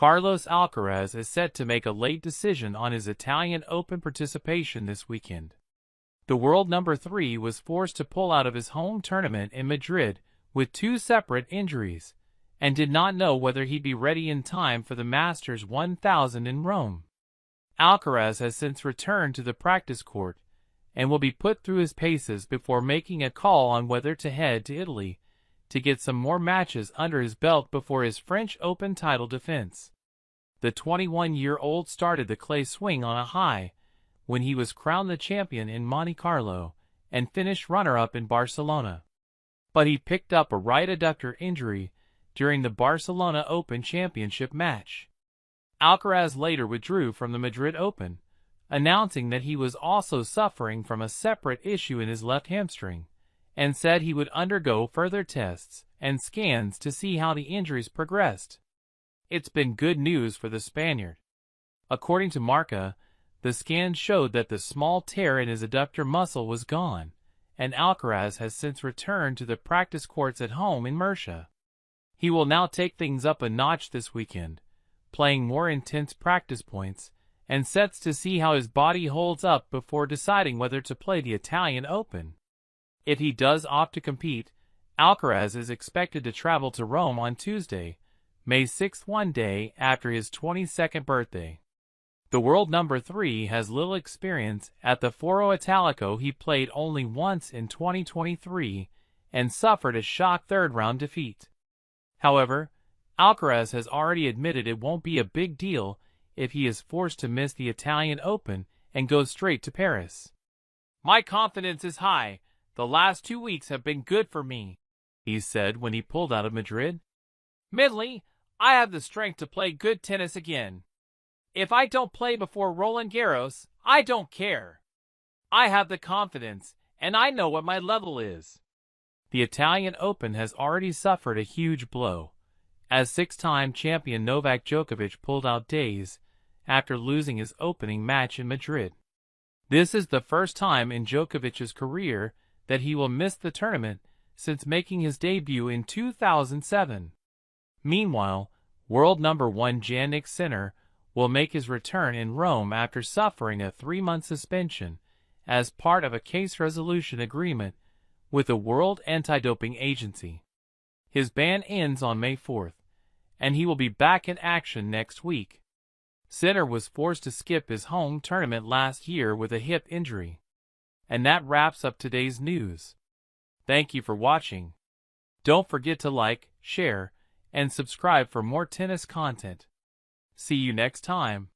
Carlos Alcaraz is set to make a late decision on his Italian Open participation this weekend. The world number 3 was forced to pull out of his home tournament in Madrid with 2 separate injuries, and did not know whether he'd be ready in time for the Masters 1000 in Rome. Alcaraz has since returned to the practice court, and will be put through his paces before making a call on whether to head to Italy to get some more matches under his belt before his French Open title defense. The 21-year-old started the clay swing on a high when he was crowned the champion in Monte Carlo and finished runner-up in Barcelona. But he picked up a right adductor injury during the Barcelona Open Championship match. Alcaraz later withdrew from the Madrid Open, announcing that he was also suffering from a separate issue in his left hamstring, and said he would undergo further tests and scans to see how the injuries progressed. It's been good news for the Spaniard. According to Marca, the scans showed that the small tear in his adductor muscle was gone, and Alcaraz has since returned to the practice courts at home in Murcia. He will now take things up a notch this weekend, playing more intense practice points and sets to see how his body holds up before deciding whether to play the Italian Open. If he does opt to compete, Alcaraz is expected to travel to Rome on Tuesday, May 6, one day after his 22nd birthday. The world number 3 has little experience at the Foro Italico. He played only once in 2023 and suffered a shock third-round defeat. However, Alcaraz has already admitted it won't be a big deal if he is forced to miss the Italian Open and go straight to Paris. "My confidence is high. The last 2 weeks have been good for me," he said when he pulled out of Madrid. "Mentally, I have the strength to play good tennis again. If I don't play before Roland Garros, I don't care. I have the confidence, and I know what my level is." The Italian Open has already suffered a huge blow, as 6-time champion Novak Djokovic pulled out days after losing his opening match in Madrid. This is the first time in Djokovic's career that he will miss the tournament since making his debut in 2007. Meanwhile, world number 1 Jannik Sinner will make his return in Rome after suffering a 3-month suspension as part of a case resolution agreement with the World Anti-Doping Agency. His ban ends on May 4th, and he will be back in action next week. Sinner was forced to skip his home tournament last year with a hip injury. And that wraps up today's news. Thank you for watching. Don't forget to like, share, and subscribe for more tennis content. See you next time.